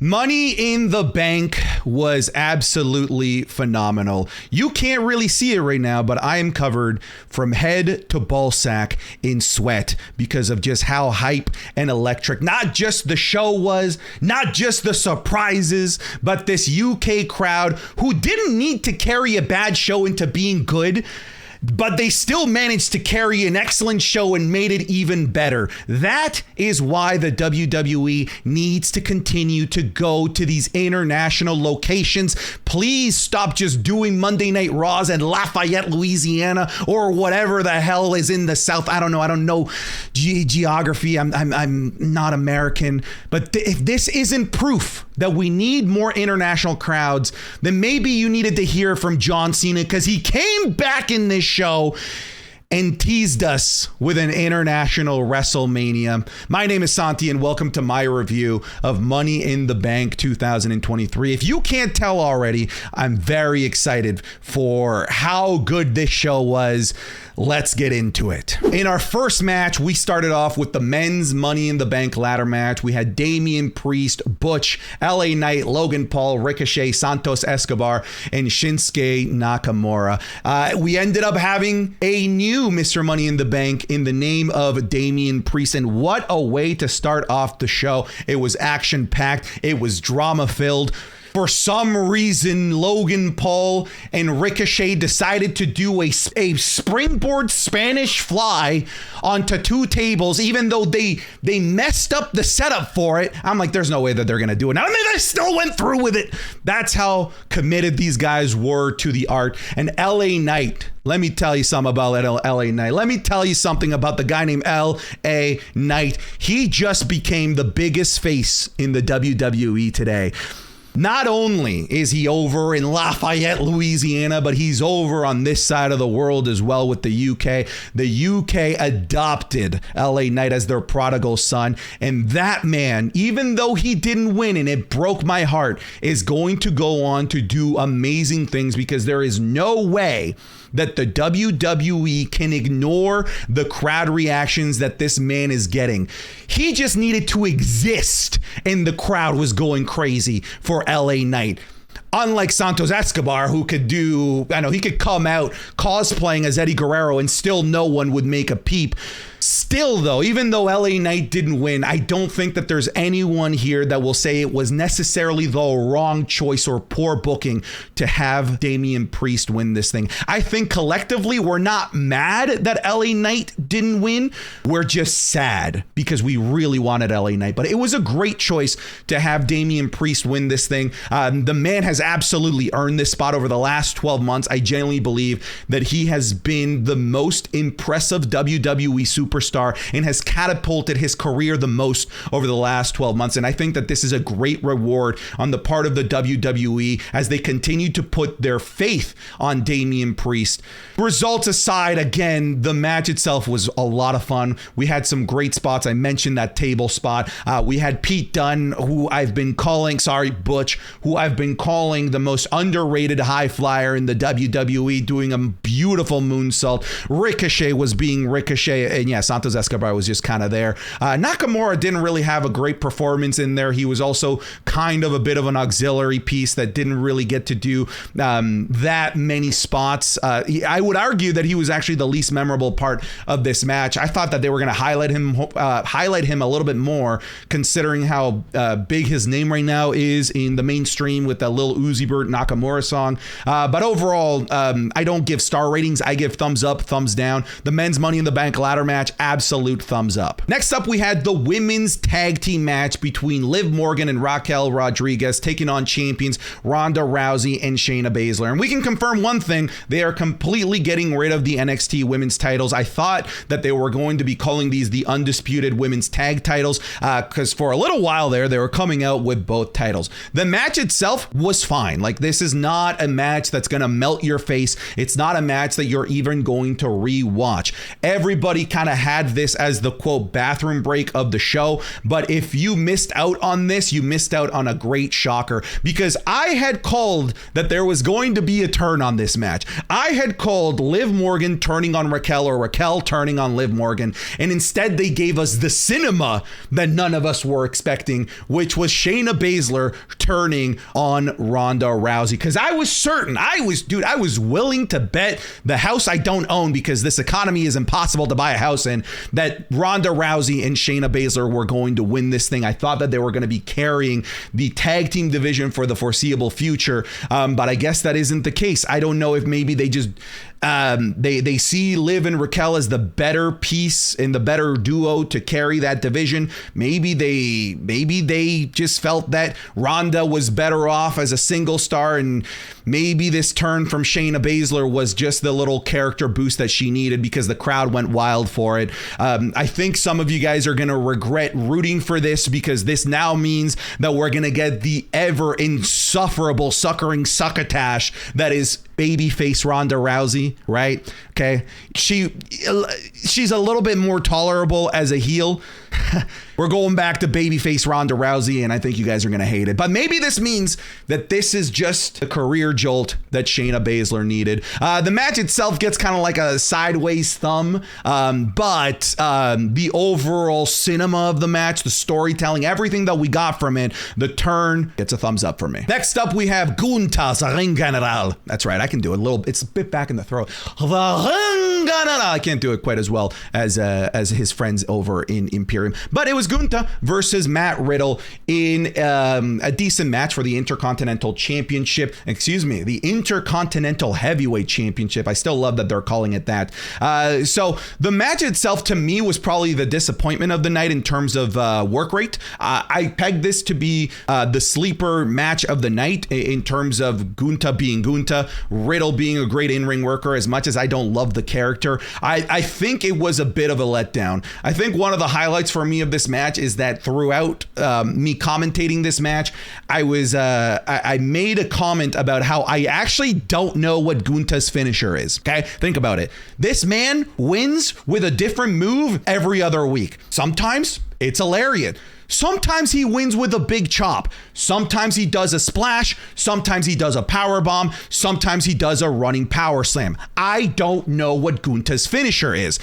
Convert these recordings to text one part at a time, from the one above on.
Money in the Bank was absolutely phenomenal. You can't really see it right now, but I am covered from head to ball sack in sweat because of just how hype and electric not just the show was, not just the surprises, but this UK crowd who didn't need to carry a bad show into being good, but they still managed to carry an excellent show and made it even better. That is why the WWE needs to continue to go to these international locations. Please stop just doing Monday Night Raws in Lafayette, Louisiana, or whatever the hell is in the South. I don't know geography. I'm not American. But if this isn't proof that we need more international crowds, then maybe you needed to hear from John Cena, because he came back in this show and teased us with an international WrestleMania. My name is Santi, and welcome to my review of Money in the Bank 2023. If you can't tell already, I'm very excited for how good this show was. Let's get into it. In our first match, we started off with the men's Money in the Bank ladder match. We had Damian Priest, Butch, LA Knight, Logan Paul, Ricochet, Santos Escobar, and Shinsuke Nakamura. We ended up having a new Mr. Money in the Bank in the name of Damian Priest, and what a way to start off the show. It was action-packed. It was drama-filled. For some reason, Logan Paul and Ricochet decided to do a springboard Spanish fly onto two tables, even though they messed up the setup for it. I'm like, there's no way that they're going to do it. Now, they still went through with it. That's how committed these guys were to the art. And LA Knight, let me tell you something about LA Knight. Let me tell you something about the guy named LA Knight. He just became the biggest face in the WWE today. Not only is he over in Lafayette, Louisiana, but he's over on this side of the world as well with the UK. The UK adopted LA Knight as their prodigal son. And that man, even though he didn't win, and it broke my heart, is going to go on to do amazing things, because there is no way that the WWE can ignore the crowd reactions that this man is getting. He just needed to exist, and the crowd was going crazy for LA Knight. Unlike Santos Escobar, who could he could come out cosplaying as Eddie Guerrero and still no one would make a peep. Still, though, even though LA Knight didn't win, I don't think that there's anyone here that will say it was necessarily the wrong choice or poor booking to have Damian Priest win this thing. I think collectively we're not mad that LA Knight didn't win. We're just sad because we really wanted LA Knight. But it was a great choice to have Damian Priest win this thing. The man has absolutely earned this spot over the last 12 months. I genuinely believe that he has been the most impressive WWE superstar and has catapulted his career the most over the last 12 months. And I think that this is a great reward on the part of the WWE as they continue to put their faith on Damian Priest. Results aside, again, the match itself was a lot of fun. We had some great spots. I mentioned that table spot. We had Pete Dunne, who I've been calling the most underrated high flyer in the WWE, doing a beautiful moonsault. Ricochet was being Ricochet, and yeah, Santos Escobar was just kind of there. Nakamura didn't really have a great performance in there. He was also kind of a bit of an auxiliary piece that didn't really get to do that many spots. I would argue that he was actually the least memorable part of this match. I thought that they were going to highlight him a little bit more, considering how big his name right now is in the mainstream with the Lil Uzi Vert Nakamura song. But overall, I don't give star ratings. I give thumbs up, thumbs down. The men's Money in the Bank ladder match, absolute thumbs up. Next up, we had the women's tag team match between Liv Morgan and Raquel Rodriguez taking on champions Ronda Rousey and Shayna Baszler. And we can confirm one thing: they are completely getting rid of the NXT women's titles. I thought that they were going to be calling these the undisputed women's tag titles, because for a little while there, they were coming out with both titles. The match itself was fine. Like, this is not a match that's going to melt your face. It's not a match that you're even going to rewatch. Everybody kind of had this as the quote bathroom break of the show. But if you missed out on this, you missed out on a great shocker, because I had called that there was going to be a turn on this match. I had called Liv Morgan turning on Raquel, or Raquel turning on Liv Morgan, and instead they gave us the cinema that none of us were expecting, which was Shayna Baszler turning on Ronda Rousey. Because I was certain, I was willing to bet the house I don't own, because this economy is impossible to buy a house in, that Ronda Rousey and Shayna Baszler were going to win this thing. I thought that they were going to be carrying the tag team division for the foreseeable future, but I guess that isn't the case. I don't know if maybe they just they see Liv and Raquel as the better piece and the better duo to carry that division. Maybe they just felt that Ronda was better off as a single star, and maybe this turn from Shayna Baszler was just the little character boost that she needed, because the crowd went wild for it. I think some of you guys are going to regret rooting for this, because this now means that we're going to get the ever insufferable suckering succotash that is babyface Ronda Rousey, right? Okay. She's a little bit more tolerable as a heel. We're going back to babyface Ronda Rousey, and I think you guys are going to hate it. But maybe this means that this is just a career jolt that Shayna Baszler needed. The match itself gets kind of like a sideways thumb, but the overall cinema of the match, the storytelling, everything that we got from it, the turn gets a thumbs up for me. Next up, we have Gunther, Ring General. That's right, I can do it a little. It's a bit back in the throat. I can't do it quite as well as his friends over in Imperium, but it was Gunther versus Matt Riddle in a decent match for the Intercontinental Championship. Excuse me, the Intercontinental Heavyweight Championship. I still love that they're calling it that. So the match itself, to me, was probably the disappointment of the night in terms of work rate. I pegged this to be the sleeper match of the night in terms of Gunther being Gunther, Riddle being a great in-ring worker. As much as I don't love the character, I think it was a bit of a letdown. I think one of the highlights for me of this match is that throughout me commentating this match, I made a comment about how I actually don't know what Gunther's finisher is. Okay, think about it. This man wins with a different move every other week. Sometimes it's a lariat. Sometimes he wins with a big chop. Sometimes he does a splash. Sometimes he does a power bomb. Sometimes he does a running power slam. I don't know what Gunther's finisher is.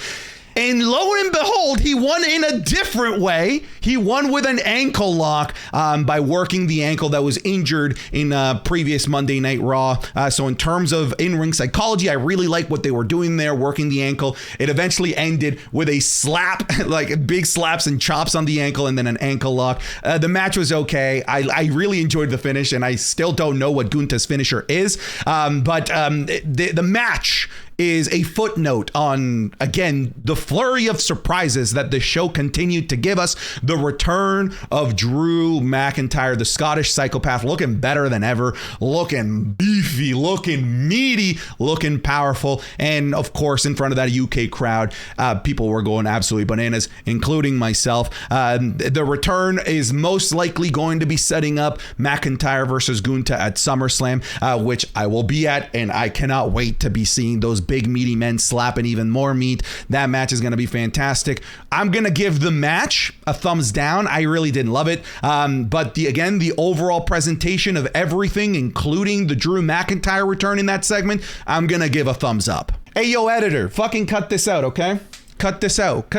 And lo and behold, he won in a different way. He won with an ankle lock by working the ankle that was injured in previous Monday Night Raw. So in terms of in-ring psychology, I really like what they were doing there, working the ankle. It eventually ended with a slap, like big slaps and chops on the ankle, and then an ankle lock. The match was okay. I really enjoyed the finish, and I still don't know what Gunther's finisher is. But the match is a footnote on, again, the flurry of surprises that the show continued to give us. The return of Drew McIntyre, the Scottish psychopath, looking better than ever, looking beefy, looking meaty, looking powerful. And of course, in front of that UK crowd, people were going absolutely bananas, including myself. The return is most likely going to be setting up McIntyre versus Gunther at SummerSlam, which I will be at, and I cannot wait to be seeing those big meaty men slapping even more meat. That match is going to be fantastic. I'm going to give the match a thumbs down. I really didn't love it. But the overall presentation of everything, including the Drew McIntyre return in that segment, I'm going to give a thumbs up. Hey, yo, editor, fucking cut this out, okay? Cut this out.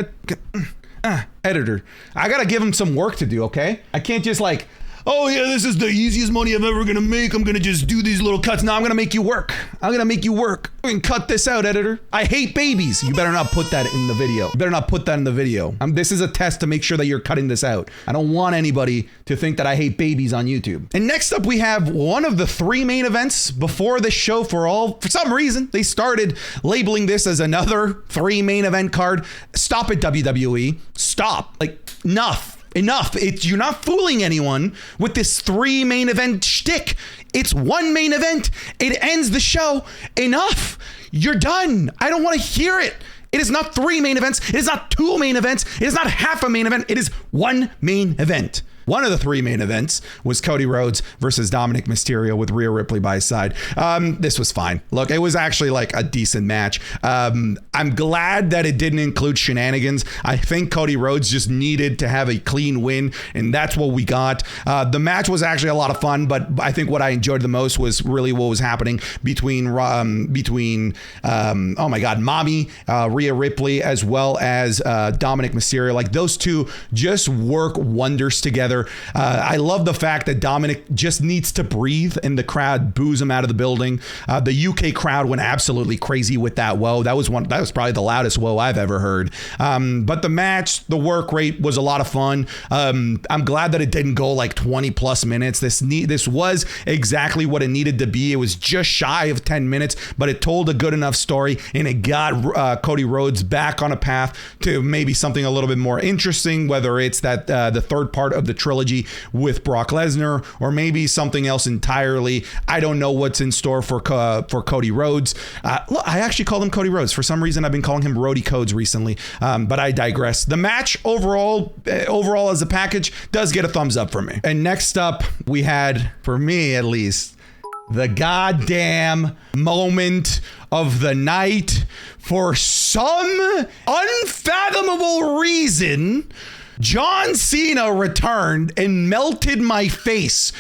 Editor, I got to give him some work to do, okay? I can't just oh yeah, this is the easiest money I'm ever gonna make. I'm gonna just do these little cuts. No, I'm gonna make you work. I'm gonna make you work. Cut this out, editor. I hate babies. You better not put that in the video. This is a test to make sure that you're cutting this out. I don't want anybody to think that I hate babies on YouTube. And next up, we have one of the 3 main events before this show. For some reason, they started labeling this as another 3 main event card. Stop it, WWE. Stop. Enough. You're not fooling anyone with this 3 main event shtick. It's 1 main event. It ends the show. Enough. You're done. I don't want to hear it. It is not 3 main events. It is not 2 main events. It is not half a main event. It is 1 main event. One of the 3 main events was Cody Rhodes versus Dominic Mysterio with Rhea Ripley by his side. This was fine. Look, it was actually like a decent match. I'm glad that it didn't include shenanigans. I think Cody Rhodes just needed to have a clean win, and that's what we got. The match was actually a lot of fun, but I think what I enjoyed the most was really what was happening between oh my God, Mommy, Rhea Ripley, as well as Dominic Mysterio. Like, those two just work wonders together. I love the fact that Dominic just needs to breathe and the crowd boos him out of the building. The UK crowd went absolutely crazy with that whoa. That was probably the loudest whoa I've ever heard. But the match, the work rate was a lot of fun. I'm glad that it didn't go like 20 plus minutes. This was exactly what it needed to be. It was just shy of 10 minutes, but it told a good enough story, and it got Cody Rhodes back on a path to maybe something a little bit more interesting, whether it's that the third part of the trilogy with Brock Lesnar, or maybe something else entirely. I don't know what's in store for Cody Rhodes. Look, I actually called him Cody Rhodes. For some reason, I've been calling him Rhodey Codes recently, but I digress. The match overall as a package does get a thumbs up for me. And next up, we had, for me at least, the goddamn moment of the night. For some unfathomable reason, John Cena returned and melted my face.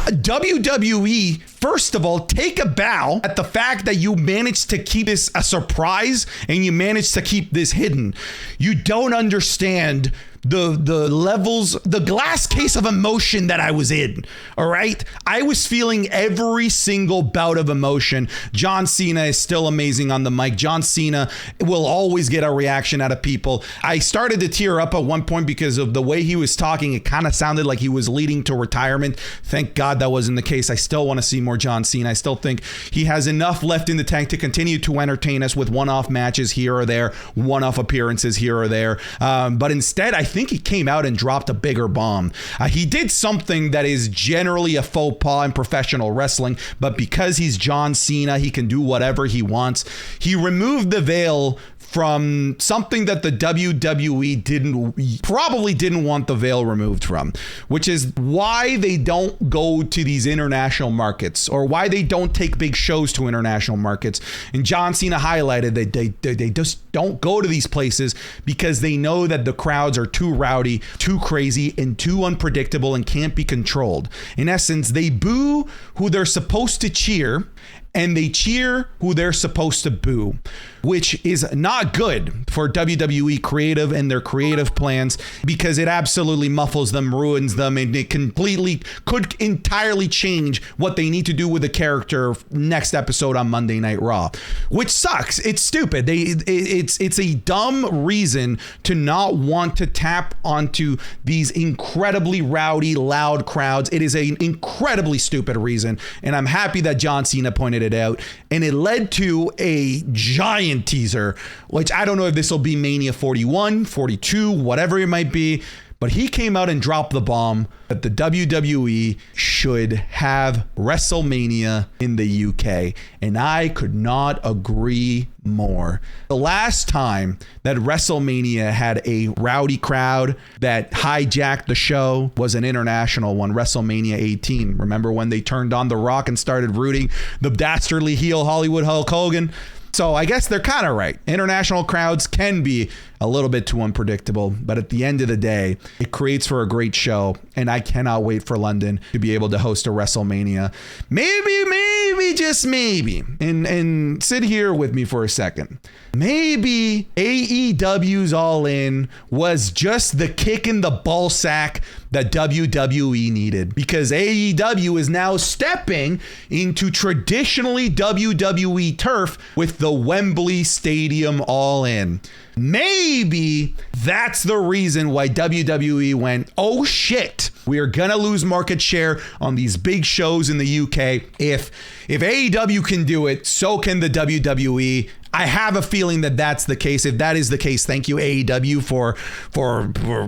WWE, first of all, take a bow at the fact that you managed to keep this a surprise and you managed to keep this hidden. You don't understand the levels, the glass case of emotion that I was in. All right. I was feeling every single bout of emotion. John Cena is still amazing on the mic. John Cena will always get a reaction out of people. I started to tear up at one point because of the way he was talking. It kind of sounded like he was leading to retirement. Thank God that wasn't the case. I still want to see more John Cena. I still think he has enough left in the tank to continue to entertain us with one-off matches here or there, one-off appearances here or there. But instead, I think he came out and dropped a bigger bomb. He did something that is generally a faux pas in professional wrestling, but because he's John Cena, he can do whatever he wants. He removed the veil from something that the WWE probably didn't want the veil removed from, which is why they don't go to these international markets, or why they don't take big shows to international markets. And John Cena highlighted that they just don't go to these places because they know that the crowds are too rowdy, too crazy, and too unpredictable and can't be controlled. In essence, they boo who they're supposed to cheer, and they cheer who they're supposed to boo, which is not good for WWE creative and their creative plans, because it absolutely muffles them, ruins them, and it could entirely change what they need to do with the character next episode on Monday Night Raw, which sucks. It's stupid. It's a dumb reason to not want to tap onto these incredibly rowdy, loud crowds. It is an incredibly stupid reason, and I'm happy that John Cena pointed it out, and it led to a giant teaser, which I don't know if this will be Mania 41, 42, whatever it might be, but he came out and dropped the bomb that the WWE should have WrestleMania in the UK, and I could not agree more. The last time that WrestleMania had a rowdy crowd that hijacked the show was an international one, WrestleMania 18. Remember when they turned on The Rock and started rooting the dastardly heel Hollywood Hulk Hogan? So I guess they're kind of right. International crowds can be a little bit too unpredictable, but at the end of the day, it creates for a great show, and I cannot wait for London to be able to host a WrestleMania. Maybe, just maybe, and sit here with me for a second. Maybe AEW's All In was just the kick in the ball sack that WWE needed, because AEW is now stepping into traditionally WWE turf with the Wembley Stadium All In. Maybe that's the reason why WWE went, oh shit, we are gonna lose market share on these big shows in the UK. If AEW can do it, so can the WWE. I have a feeling that that's the case. If that is the case, thank you AEW for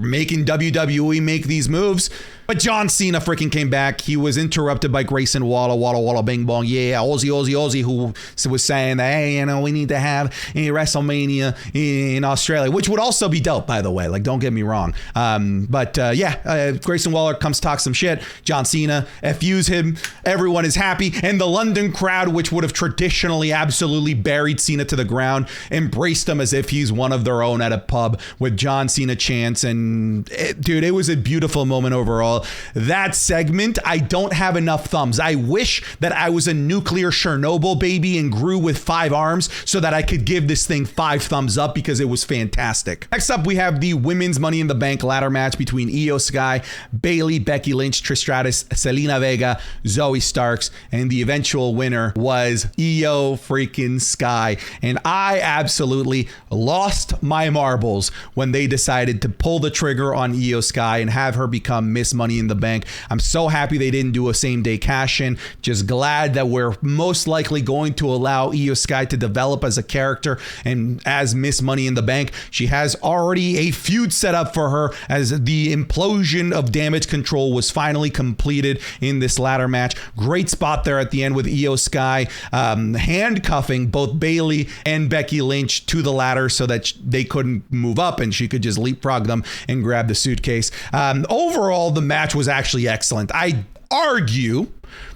making WWE make these moves. But John Cena freaking came back. He was interrupted by Grayson Waller, Walla bing bong, yeah, Aussie, who was saying that, hey, we need to have a WrestleMania in Australia, which would also be dope, by the way. Like, don't get me wrong. Grayson Waller comes talk some shit. John Cena FUs him. Everyone is happy. And the London crowd, which would have traditionally absolutely buried Cena to the ground, embraced him as if he's one of their own at a pub with John Cena chants. And it was a beautiful moment overall. That segment, I don't have enough thumbs. I wish that I was a nuclear Chernobyl baby and grew with 5 arms so that I could give this thing 5 thumbs up because it was fantastic. Next up, we have the women's Money in the Bank ladder match between Io Sky, Bayley, Becky Lynch, Trish Stratus, Selena Vega, Zoe Starks, and the eventual winner was Io freaking Sky. And I absolutely lost my marbles when they decided to pull the trigger on Io Sky and have her become Miss Money in the Bank. I'm so happy they didn't do a same-day cash-in. Just glad that we're most likely going to allow Io Sky to develop as a character and as Miss Money in the Bank. She has already a feud set up for her as the implosion of Damage Control was finally completed in this ladder match. Great spot there at the end with Io Sky handcuffing both Bayley and Becky Lynch to the ladder so that they couldn't move up and she could just leapfrog them and grab the suitcase. Overall, the match was actually excellent. I argue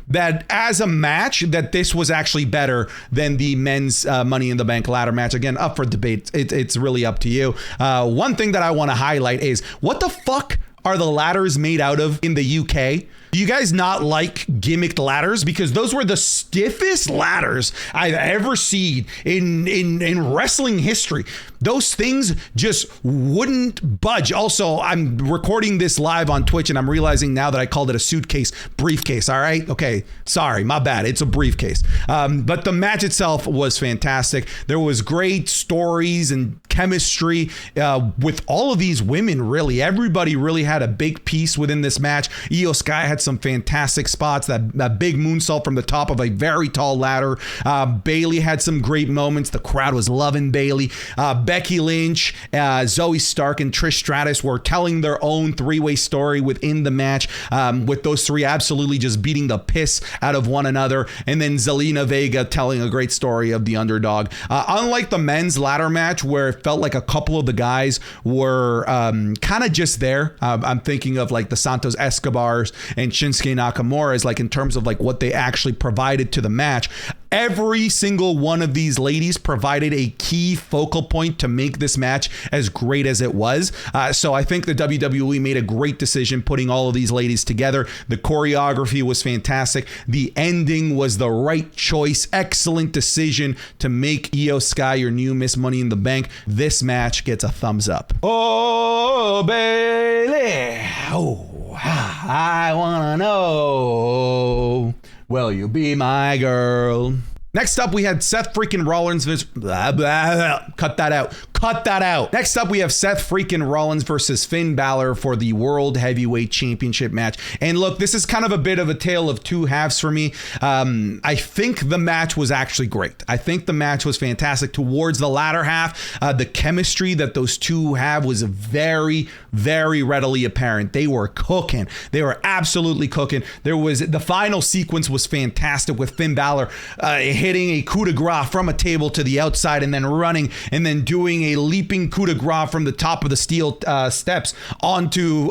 that as a match that this was actually better than the men's Money in the Bank ladder match. Again, up for debate. It's really up to you. One thing that I want to highlight is what the fuck are the ladders made out of in the UK? Do you guys not like gimmicked ladders? Because those were the stiffest ladders I've ever seen in wrestling history. Those things just wouldn't budge. Also, I'm recording this live on Twitch and I'm realizing now that I called it a suitcase briefcase. All right. Okay. Sorry. My bad. It's a briefcase. But the match itself was fantastic. There was great stories and chemistry with all of these women. Really, everybody really had a big piece within this match. Io Sky had some fantastic spots, that big moonsault from the top of a very tall ladder. Bayley had some great moments. The crowd was loving Bayley. Becky Lynch, Zoe Stark, and Trish Stratus were telling their own 3-way story within the match, with those 3 absolutely just beating the piss out of one another. And then Zelina Vega telling a great story of the underdog. Unlike the men's ladder match where it felt like a couple of the guys were kind of just there. I'm thinking of like the Santos Escobars and Shinsuke Nakamura's, like in terms of like what they actually provided to the match. Every single one of these ladies provided a key focal point to make this match as great as it was. So I think the WWE made a great decision putting all of these ladies together. The choreography was fantastic. The ending was the right choice. Excellent decision to make Io Sky your new Miss Money in the Bank. This match gets a thumbs up. Oh, Bayley. Oh, I want to know. Will you be my girl? Next up, we had Seth freaking Rollins versus... Cut that out. Next up, we have Seth freaking Rollins versus Finn Balor for the World Heavyweight Championship match. And look, this is kind of a bit of a tale of two halves for me. I think the match was actually great. I think the match was fantastic. Towards the latter half, the chemistry that those two have was very, very readily apparent. They were cooking. They were absolutely cooking. The final sequence was fantastic with Finn Balor hitting a coup de grace from a table to the outside and then running and then doing a leaping coup de grace from the top of the steel steps onto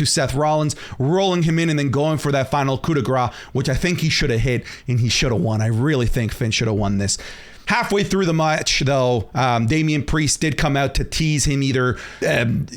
Seth Rollins, rolling him in and then going for that final coup de grace, which I think he should have hit and he should have won. I really think Finn should have won this. Halfway through the match, though, Damian Priest did come out to tease him either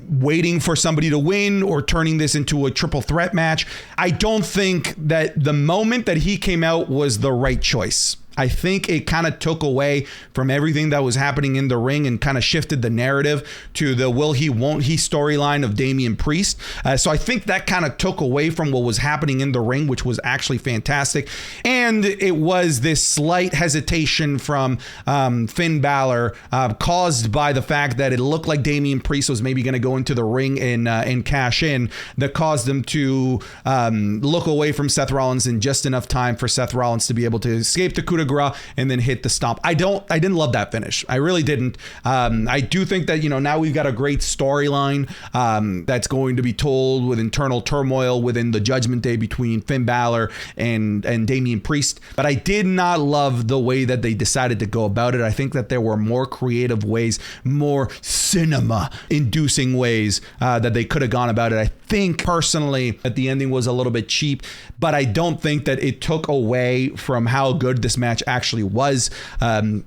waiting for somebody to win or turning this into a triple threat match. I don't think that the moment that he came out was the right choice. I think it kind of took away from everything that was happening in the ring and kind of shifted the narrative to the will he, won't he storyline of Damian Priest. So I think that kind of took away from what was happening in the ring, which was actually fantastic. And it was this slight hesitation from Finn Balor caused by the fact that it looked like Damian Priest was maybe going to go into the ring and cash in, that caused him to look away from Seth Rollins in just enough time for Seth Rollins to be able to escape the coup de gras and then hit the stomp. I didn't love that finish. I really didn't. I do think that, now we've got a great storyline that's going to be told with internal turmoil within the Judgment Day between Finn Balor and Damian Priest. But I did not love the way that they decided to go about it. I think that there were more creative ways, more cinema-inducing ways that they could have gone about it. I think personally that the ending was a little bit cheap, but I don't think that it took away from how good this match actually was.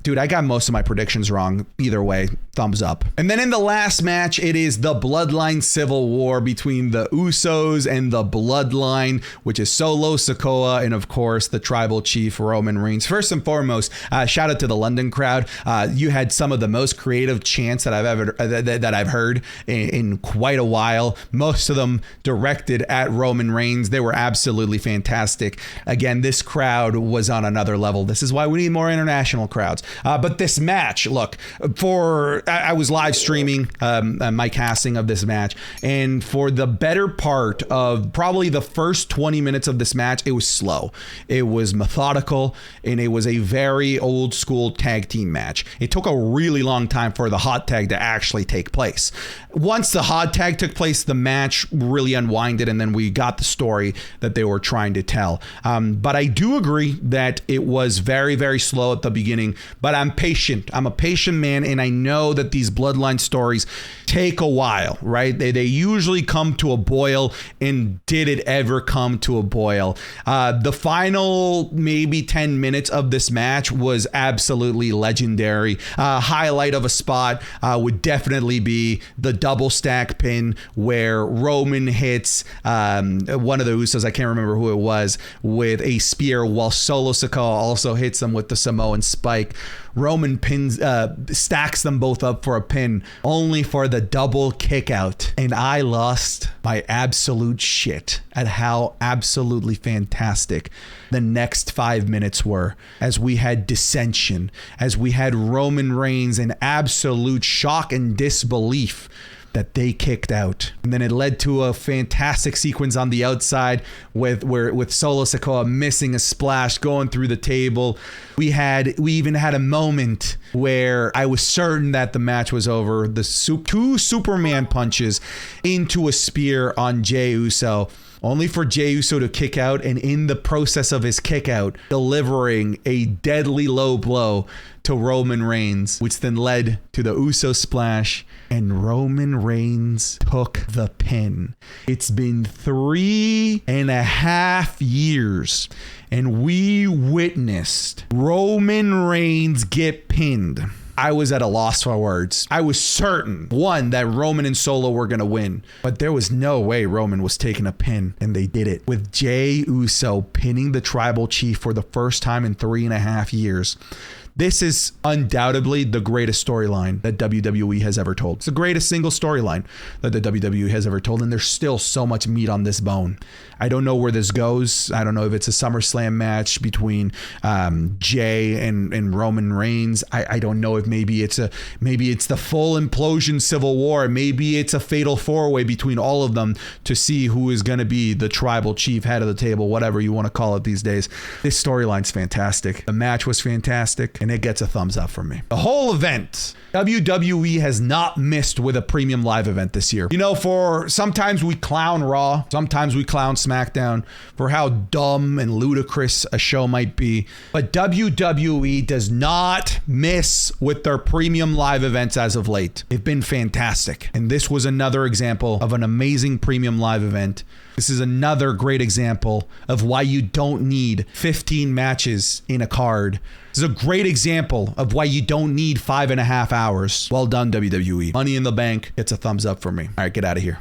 Dude, I got most of my predictions wrong. Either way, thumbs up. And then in the last match, it is the Bloodline Civil War between the Usos and the Bloodline, which is Solo Sikoa and, of course, the Tribal Chief Roman Reigns. First and foremost, shout out to the London crowd. You had some of the most creative chants that I've heard in quite a while. Most of them directed at Roman Reigns. They were absolutely fantastic. Again, this crowd was on another level. This is why we need more international crowds. But this match, look, I was live streaming my casting of this match, and for the better part of probably the first 20 minutes of this match, it was slow. It was methodical, and it was a very old school tag team match. It took a really long time for the hot tag to actually take place. Once the hot tag took place, the match really unwinded, and then we got the story that they were trying to tell. But I do agree that it was very, very slow at the beginning, but I'm patient. I'm a patient man, and I know that these Bloodline stories take a while, right? They usually come to a boil, and did it ever come to a boil? The final maybe 10 minutes of this match was absolutely legendary. Highlight of a spot would definitely be the double stack pin where Roman hits one of the Usos, I can't remember who it was, with a spear, while Solo Sikoa also hits them with the Samoan spike. Roman stacks them both up for a pin, only for the double kick out. And I lost my absolute shit at how absolutely fantastic the next 5 minutes were, as we had dissension, as we had Roman Reigns in absolute shock and disbelief that they kicked out. And then it led to a fantastic sequence on the outside with Solo Sikoa missing a splash, going through the table. We even had a moment where I was certain that the match was over. Two Superman punches into a spear on Jey Uso, only for Jey Uso to kick out, and in the process of his kick out, delivering a deadly low blow to Roman Reigns, which then led to the Uso splash, and Roman Reigns took the pin. It's been 3.5 years, and we witnessed Roman Reigns get pinned. I was at a loss for words. I was certain, one, that Roman and Solo were going to win, but there was no way Roman was taking a pin, and they did it with Jey Uso pinning the Tribal Chief for the first time in 3.5 years. This is undoubtedly the greatest storyline that WWE has ever told. It's the greatest single storyline that the WWE has ever told, and there's still so much meat on this bone. I don't know where this goes. I don't know if it's a SummerSlam match between Jey and Roman Reigns. I don't know if maybe it's the full implosion Civil War. Maybe it's a fatal four-way between all of them to see who is going to be the Tribal Chief, head of the table, whatever you want to call it these days. This storyline's fantastic. The match was fantastic, and it gets a thumbs up from me. The whole event, WWE has not missed with a premium live event this year. For sometimes we clown Raw, sometimes we clown SmackDown for how dumb and ludicrous a show might be, but WWE does not miss with their premium live events as of late. They've been fantastic, and this was another example of an amazing premium live event. This is another great example of why you don't need 15 matches in a card. This is a great example of why you don't need 5.5 hours. Well done, WWE. Money in the Bank gets a thumbs up for me. All right, get out of here.